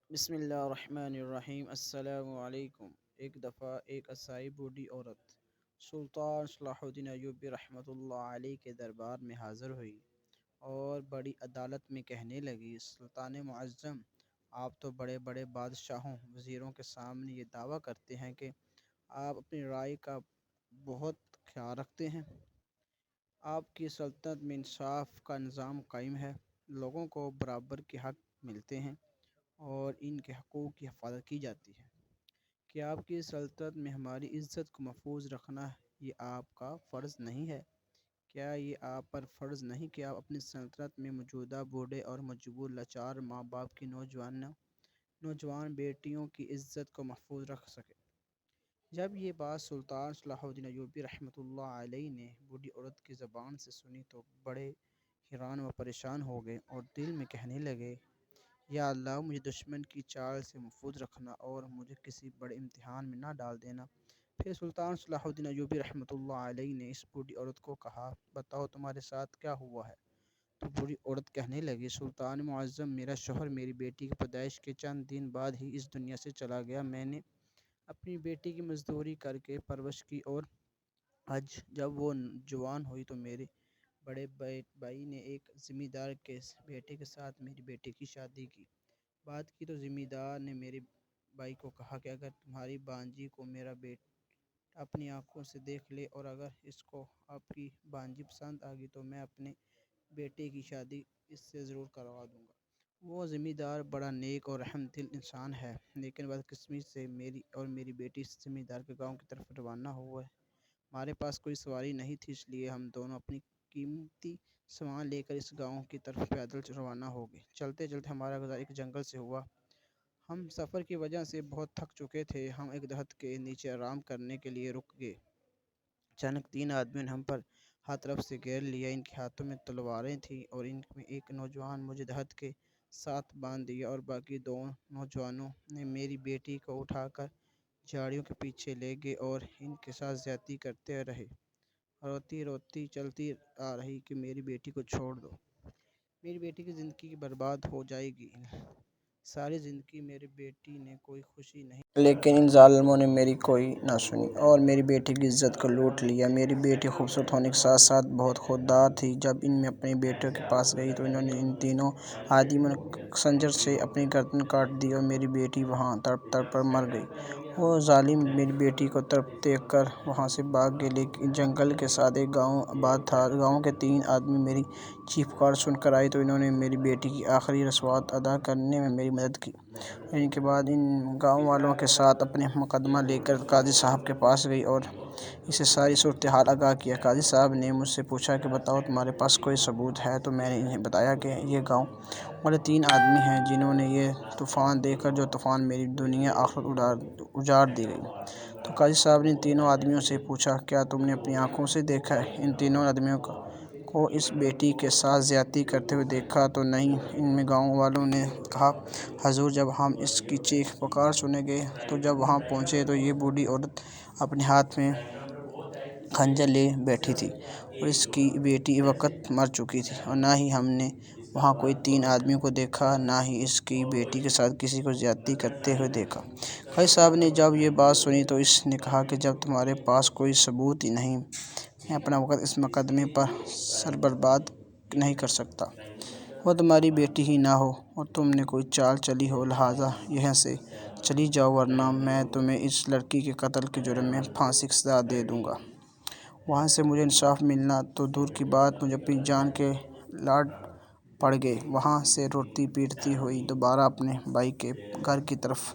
بسم اللہ الرحمن الرحیم۔ السلام علیکم۔ ایک دفعہ ایک عیسائی بوڑھی عورت سلطان صلاح الدین ایوبی رحمۃ اللہ علیہ کے دربار میں حاضر ہوئی اور بڑی عدالت میں کہنے لگی، سلطان معظم، آپ تو بڑے بڑے بادشاہوں وزیروں کے سامنے یہ دعویٰ کرتے ہیں کہ آپ اپنی رائے کا بہت خیال رکھتے ہیں۔ آپ کی سلطنت میں انصاف کا نظام قائم ہے، لوگوں کو برابر کے حق ملتے ہیں اور ان کے حقوق کی حفاظت کی جاتی ہے۔ کیا آپ کی سلطنت میں ہماری عزت کو محفوظ رکھنا یہ آپ کا فرض نہیں ہے؟ کیا یہ آپ پر فرض نہیں کہ آپ اپنی سلطنت میں موجودہ بوڑھے اور مجبور لاچار ماں باپ کی نوجوان بیٹیوں کی عزت کو محفوظ رکھ سکیں؟ جب یہ بات سلطان صلاح الدین ایوبی رحمۃ اللہ علیہ نے بوڑھی عورت کی زبان سے سنی تو بڑے حیران و پریشان ہو گئے اور دل میں کہنے لگے، یا اللہ، مجھے دشمن کی چال سے محفوظ رکھنا اور مجھے کسی بڑے امتحان میں نہ ڈال دینا۔ پھر سلطان صلاح الدین ایوبی رحمۃ اللہ علیہ نے اس بوڑھی عورت کو کہا، بتاؤ تمہارے ساتھ کیا ہوا ہے؟ تو بوڑھی عورت کہنے لگی، سلطان معظم، میرا شوہر میری بیٹی کی پیدائش کے چند دن بعد ہی اس دنیا سے چلا گیا۔ میں نے اپنی بیٹی کی مزدوری کر کے پرورش کی اور آج جب وہ جوان ہوئی تو میرے بڑے بھائی نے ایک زمیندار کے بیٹے کے ساتھ میری بیٹی کی شادی کی۔ بات کی تو زمیندار نے میرے بھائی کو کہا کہ اگر تمہاری بانجی کو میرا بیٹا اپنی آنکھوں سے دیکھ لے اور اگر اس کو آپ کی بانجی پسند آ گئی تو میں اپنے بیٹے کی شادی اس سے ضرور کروا دوں گا۔ وہ زمیندار بڑا نیک اور رحم دل انسان ہے، لیکن بدقسمتی سے میری اور میری بیٹی اس زمیندار کے گاؤں کی طرف روانہ ہوئے۔ ہمارے پاس کوئی سواری نہیں تھی، اس لیے ہم دونوں اپنی قیمتی سامان لے کر اس گاؤں کی طرف پیدل روانہ ہو گئے۔ چلتے چلتے ہمارا گزار ایک جنگل سے ہوا۔ ہم سفر کی وجہ سے بہت تھک چکے تھے۔ ہم ایک درخت کے نیچے آرام کرنے کے لیے رک گئے۔ اچانک تین آدمیوں نے ہم پر ہر طرف سے گھیر لیا۔ ان کے ہاتھوں میں تلواریں تھیں اور ان میں ایک نوجوان مجھے درخت کے ساتھ باندھ دیا اور باقی دو نوجوانوں نے میری بیٹی کو اٹھا کر جھاڑیوں کے پیچھے لے گئے اور ان کے ساتھ زیادتی کرتے رہے۔ روتی روتی چلتی آ رہی کہ میری بیٹی کو چھوڑ دو، میری بیٹی کی زندگی برباد ہو جائے گی۔ ساری زندگی میری بیٹی نے کوئی خوشی نہیں، لیکن ان ظالموں نے میری کوئی نہ سنی اور میری بیٹی کی عزت کو لوٹ لیا۔ میری بیٹی خوبصورت ہونے کے ساتھ ساتھ بہت خوددار تھی۔ جب ان میں اپنے بیٹے کے پاس گئی تو انہوں نے ان تینوں آدمیوں نے خنجر سے اپنی گردن کاٹ دی اور میری بیٹی وہاں تڑپ تڑپ کر مر گئی۔ وہ ظالم میری بیٹی کو تڑپتے دیکھ کر وہاں سے بھاگ گئے، لیکن جنگل کے ساتھ ایک گاؤں آباد تھا۔ گاؤں کے تین آدمی میری چیخ پکار سن کر آئے تو انہوں نے میری بیٹی کی آخری رسومات ادا کرنے میں میری مدد کی۔ ان کے بعد ان گاؤں والوں کے ساتھ اپنا مقدمہ لے کر قاضی صاحب کے پاس گئی اور اسے ساری صورتحال آگاہ کیا۔ قاضی صاحب نے مجھ سے پوچھا کہ بتاؤ تمہارے پاس کوئی ثبوت ہے؟ تو میں نے انہیں بتایا کہ یہ گاؤں والے تین آدمی ہیں جنہوں نے یہ طوفان دیکھ کر جو طوفان میری دنیا آخرت اجاڑ دی گئی۔ تو قاضی صاحب نے ان تینوں آدمیوں سے پوچھا، کیا تم نے اپنی آنکھوں سے دیکھا ہے؟ ان تینوں آدمیوں کو اس بیٹی کے ساتھ زیادتی کرتے ہوئے دیکھا تو نہیں؟ ان گاؤں والوں نے کہا، حضور، جب ہم اس کی چیخ پکار سننے گئے تو جب وہاں پہنچے تو یہ بوڑھی عورت اپنے ہاتھ میں خنجر لیے بیٹھی تھی اور اس کی بیٹی اس وقت مر چکی تھی، اور نہ ہی ہم نے وہاں کوئی تین آدمیوں کو دیکھا، نہ ہی اس کی بیٹی کے ساتھ کسی کو زیادتی کرتے ہوئے دیکھا۔ قاضی صاحب نے جب یہ بات سنی تو اس نے کہا کہ جب تمہارے پاس کوئی ثبوت ہی نہیں، میں اپنا وقت اس مقدمے پر سربرآب نہیں کر سکتا۔ وہ تمہاری بیٹی ہی نہ ہو اور تم نے کوئی چال چلی ہو، لہٰذا یہاں سے چلی جاؤ، ورنہ میں تمہیں اس لڑکی کے قتل کے جرم میں پھانسی کی سزا دے دوں گا۔ وہاں سے مجھے انصاف ملنا تو دور کی بات، مجھے اپنی جان کے لاڈ پڑ گئے۔ وہاں سے روتی پیٹتی ہوئی دوبارہ اپنے بھائی کے گھر کی طرف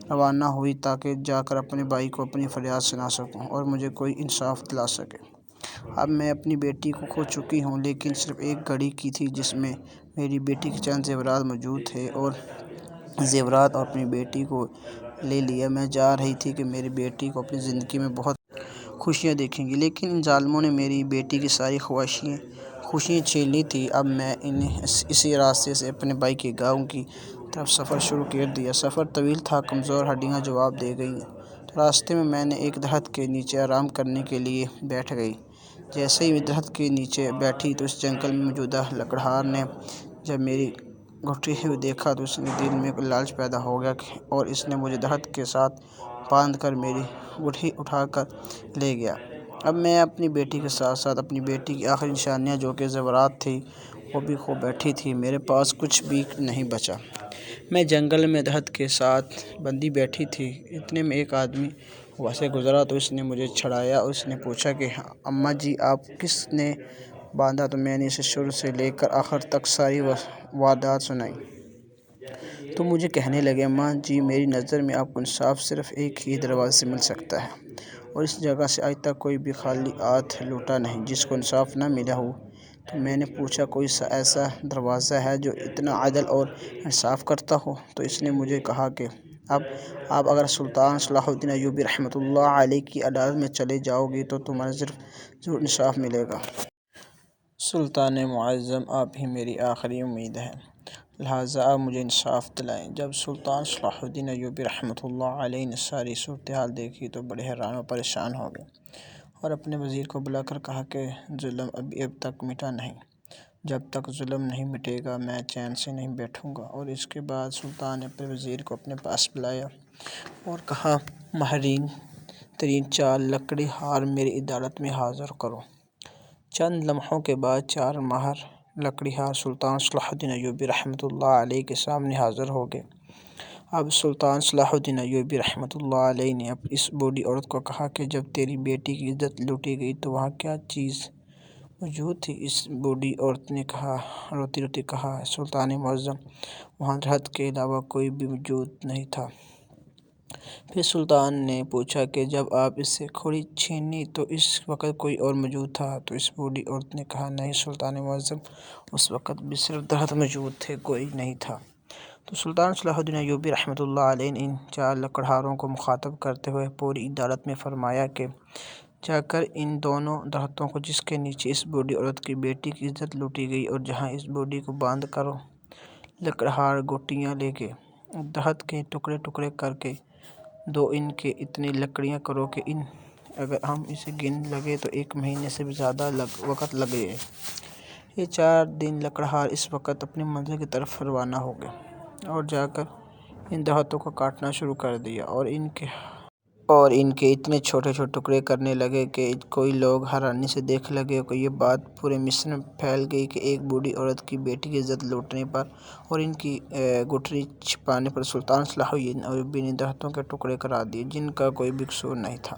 روانہ ہوئی تاکہ جا کر اپنے بھائی کو اپنی فریاد سنا سکوں اور مجھے کوئی انصاف دلا سکے۔ اب میں اپنی بیٹی کو کھو چکی ہوں، لیکن صرف ایک گھڑی کی تھی جس میں میری بیٹی کے چند زیورات موجود تھے اور زیورات اور اپنی بیٹی کو لے لیا۔ میں چاہ رہی تھی کہ میری بیٹی کو اپنی زندگی میں بہت خوشیاں دیکھے گی، لیکن ان ظالموں نے میری بیٹی کی ساری خوشیاں چھین لی تھیں۔ اب میں نے اسی راستے سے اپنے بھائی کے گاؤں کی طرف سفر شروع کر دیا۔ سفر طویل تھا، کمزور ہڈیاں جواب دے گئیں، تو راستے میں نے ایک درخت کے نیچے آرام کرنے کے لیے بیٹھ گئی۔ جیسے ہی میں درخت کے نیچے بیٹھی تو اس جنگل میں موجود لکڑہار نے جب میری گھٹی ہوئی دیکھا تو اس نے دل میں لالچ پیدا ہو گیا اور اس نے مجھے درخت کے ساتھ باندھ کر میری گٹھی اٹھا کر لے گیا۔ اب میں اپنی بیٹی کے ساتھ ساتھ اپنی بیٹی کی آخری نشانیاں جو کہ زیورات تھی وہ بھی کھو بیٹھی تھی۔ میرے پاس کچھ بھی نہیں بچا۔ میں جنگل میں درخت کے ساتھ بندھی بیٹھی تھی۔ اتنے میں ایک آدمی وہاں سے گزرا تو اس نے مجھے چھڑایا اور اس نے پوچھا کہ اماں جی آپ کس نے باندھا؟ تو میں نے اسے شروع سے لے کر آخر تک ساری واردات سنائی۔ تو مجھے کہنے لگے اماں جی میری نظر میں آپ کو انصاف صرف ایک ہی دروازے سے مل سکتا ہے اور اس جگہ سے آج تک کوئی بھی خالی ہاتھ لوٹا نہیں جس کو انصاف نہ ملا ہو۔ تو میں نے پوچھا کوئی ایسا دروازہ ہے جو اتنا عدل اور انصاف کرتا ہو؟ تو اس نے مجھے کہا کہ اب آپ اگر سلطان صلاح الدین ایوبی رحمۃ اللہ علیہ کی عدالت میں چلے جاؤ گی تو تمہیں ضرور انصاف ملے گا۔ سلطان معظم آپ ہی میری آخری امید ہیں، لہٰذا آپ مجھے انصاف دلائیں۔ جب سلطان صلاح الدین ایوبی رحمۃ اللہ علیہ نے ساری صورتحال دیکھی تو بڑے حیران و پریشان ہو گئے اور اپنے وزیر کو بلا کر کہا کہ ظلم اب تک مٹا نہیں، جب تک ظلم نہیں مٹے گا میں چین سے نہیں بیٹھوں گا۔ اور اس کے بعد سلطان نے اپنے وزیر کو اپنے پاس بلایا اور کہا ماہرین ترین 4 لکڑی ہار میری عدالت میں حاضر کرو۔ چند لمحوں کے بعد 4 ماہر لکڑی ہار سلطان صلاح الدین ایوبی رحمۃ اللہ علیہ کے سامنے حاضر ہو گئے۔ اب سلطان صلاح الدین ایوبی رحمۃ اللہ علیہ نے اس بوڑھی عورت کو کہا کہ جب تیری بیٹی کی عزت لوٹی گئی تو وہاں کیا چیز موجود تھی؟ اس بوڑھی عورت نے روتی روتی کہا سلطان معظم وہاں درخت کے علاوہ کوئی بھی موجود نہیں تھا۔ پھر سلطان نے پوچھا کہ جب آپ اس سے کھوڑی چھینی تو اس وقت کوئی اور موجود تھا؟ تو اس بوڑھی عورت نے کہا نہیں سلطان معظم اس وقت بھی صرف درخت موجود تھے، کوئی نہیں تھا۔ تو سلطان صلاح الدین ایوبی رحمۃ اللہ علیہ نے ان 4 لکڑہاروں کو مخاطب کرتے ہوئے پوری عدالت میں فرمایا کہ جا کر ان دونوں درختوں کو جس کے نیچے اس بوڑھی عورت کی بیٹی کی عزت لوٹی گئی اور جہاں اس بوڑھی کو باندھ کرو لکڑہار گوٹیاں لے کے درخت کے ٹکڑے ٹکڑے کر کے دو ان کے اتنی لکڑیاں کرو کہ اگر ہم اسے گن لگے تو 1 مہینے سے بھی زیادہ وقت لگ گئے۔ یہ 4 دن لکڑہار اس وقت اپنی منزل کی طرف روانہ ہو گئے اور جا کر ان درختوں کو کاٹنا شروع کر دیا اور ان کے اتنے چھوٹے چھوٹے ٹکڑے کرنے لگے کہ کوئی لوگ حیرانی سے دیکھنے لگے کہ یہ بات پورے مصر میں پھیل گئی کہ ایک بوڑھی عورت کی بیٹی کی عزت لوٹنے پر اور ان کی گٹھری چھپانے پر سلطان صلاح الدین ایوبی نے درختوں کے ٹکڑے کرا دیے جن کا کوئی بھی قصور نہیں تھا۔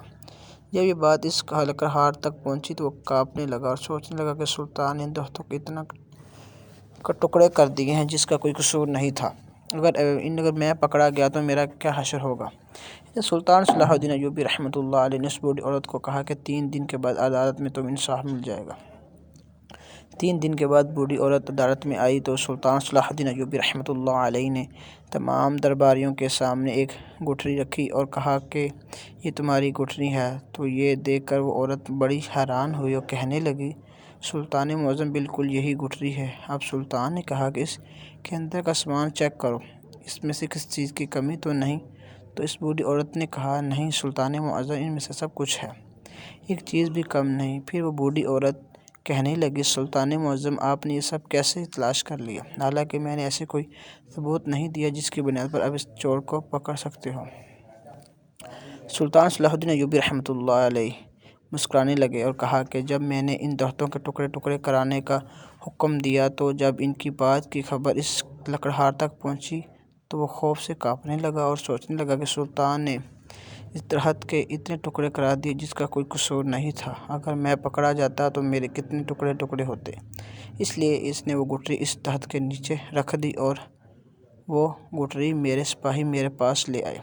جب یہ بات اس لکڑہار تک پہنچی تو وہ کانپنے لگا اور سوچنے لگا کہ سلطان نے ان درختوں کے اتنا ٹکڑے کر دیے ہیں جس کا کوئی قصور نہیں تھا، اگر میں پکڑا گیا تو میرا کیا حشر ہوگا۔ سلطان صلاح الدین ایوبی رحمۃ اللہ علیہ نے اس بوڑھی عورت کو کہا کہ 3 دن کے بعد عدالت میں تمہیں انصاف مل جائے گا۔ 3 دن کے بعد بوڑھی عورت عدالت میں آئی تو سلطان صلاح الدین ایوبی رحمۃ اللہ علیہ نے تمام درباریوں کے سامنے ایک گٹھری رکھی اور کہا کہ یہ تمہاری گٹھری ہے۔ تو یہ دیکھ کر وہ عورت بڑی حیران ہوئی اور کہنے لگی سلطان معظم بالکل یہی گٹھری ہے۔ اب سلطان نے کہا کہ اس کے اندر کا سامان چیک کرو، اس میں سے کسی چیز کی کمی تو نہیں؟ تو اس بوڑھی عورت نے کہا نہیں سلطان معظم ان میں سے سب کچھ ہے، ایک چیز بھی کم نہیں۔ پھر وہ بوڑھی عورت کہنے لگی سلطان معظم آپ نے یہ سب کیسے تلاش کر لیا، حالانکہ میں نے ایسے کوئی ثبوت نہیں دیا جس کی بنیاد پر آپ اس چور کو پکڑ سکتے ہو۔ سلطان صلاح الدین ایوبی رحمۃ اللہ علیہ مسکرانے لگے اور کہا کہ جب میں نے ان درختوں کے ٹکڑے ٹکڑے کرانے کا حکم دیا تو جب ان کی بات کی خبر اس لکڑہار تک پہنچی تو وہ خوف سے کانپنے لگا اور سوچنے لگا کہ سلطان نے اس درخت کے اتنے ٹکڑے کرا دیے جس کا کوئی قصور نہیں تھا، اگر میں پکڑا جاتا تو میرے کتنے ٹکڑے ٹکڑے ہوتے۔ اس لیے اس نے وہ گٹھری اس درخت کے نیچے رکھ دی اور وہ گٹھری میرے سپاہی میرے پاس لے آئے۔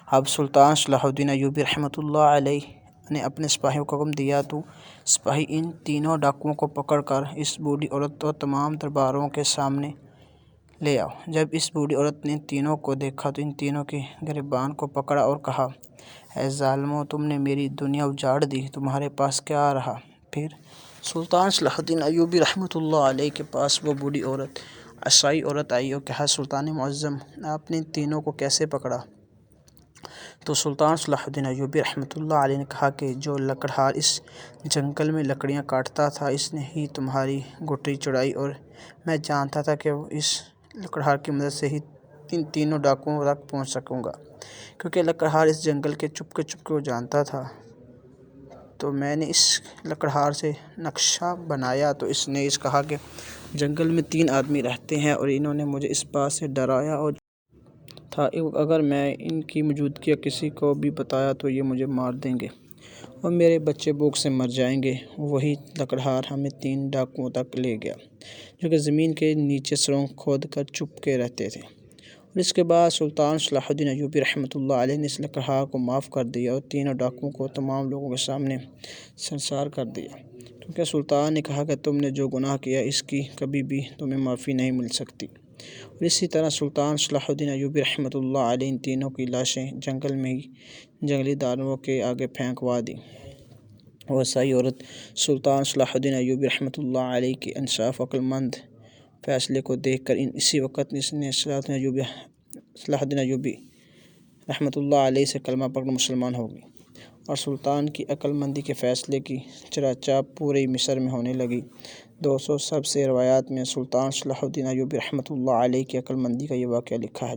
اب سلطان صلاح الدین ایوبی رحمۃ اللہ علیہ نے اپنے سپاہیوں کو حکم دیا تو سپاہی ان تینوں ڈاکوؤں کو پکڑ کر اس بوڑھی عورت اور تمام درباریوں کے سامنے لے آؤ۔ جب اس بوڑھی عورت نے ان تینوں کو دیکھا تو ان تینوں کے گریبان کو پکڑا اور کہا اے ظالمو تم نے میری دنیا اجاڑ دی، تمہارے پاس کیا رہا؟ پھر سلطان صلاح الدین ایوبی رحمۃ اللہ علیہ کے پاس وہ بوڑھی عورت عیسائی عورت آئی اور کہا سلطان معظم آپ نے ان تینوں کو کیسے پکڑا؟ تو سلطان صلاح الدین ایوبی رحمۃ اللہ علیہ نے کہا کہ جو لکڑہار اس جنگل میں لکڑیاں کاٹتا تھا اس نے ہی تمہاری گٹھری چڑھائی، اور میں جانتا تھا کہ اس لکڑہار کی مدد سے ہی تینوں ڈاکوؤں تک پہنچ سکوں گا، کیونکہ لکڑہار اس جنگل کے چپکے کو جانتا تھا۔ تو میں نے اس لکڑہار سے نقشہ بنایا تو اس نے کہا کہ جنگل میں 3 آدمی رہتے ہیں اور انہوں نے مجھے اس بات سے ڈرایا اور تھا اگر میں ان کی موجودگی کسی کو بھی بتایا تو یہ مجھے مار دیں گے اور میرے بچے بھوک سے مر جائیں گے۔ وہی لکڑہار ہمیں 3 ڈاکوؤں تک لے گیا جو کہ زمین کے نیچے سرنگ کھود کر چھپ کے رہتے تھے، اور اس کے بعد سلطان صلاح الدین ایوبی رحمۃ اللہ علیہ نے اس لکڑہار کو معاف کر دیا اور تینوں ڈاکوؤں کو تمام لوگوں کے سامنے سنسار کر دیا، کیونکہ سلطان نے کہا کہ تم نے جو گناہ کیا اس کی کبھی بھی تمہیں معافی نہیں مل سکتی۔ اور اسی طرح سلطان صلاح الدین ایوبی رحمۃ اللہ علیہ ان تینوں کی لاشیں جنگل میں ہی جنگلی جانوروں کے آگے پھینکوا دیں۔ وہ عیسائی عورت سلطان صلاح الدین ایوبی رحمۃ اللہ علیہ کے انصاف و عقل مند فیصلے کو دیکھ کر اسی وقت اس نے صلاح الدین ایوبی رحمۃ اللہ علیہ سے کلمہ پڑھ کر مسلمان ہو گئی، اور سلطان کی عقل مندی کے فیصلے کی چرچا پورے مصر میں ہونے لگی۔ دوستو، سب سے روایات میں سلطان صلاح الدین ایوبی رحمۃ اللہ علیہ کی عقل مندی کا یہ واقعہ لکھا ہے۔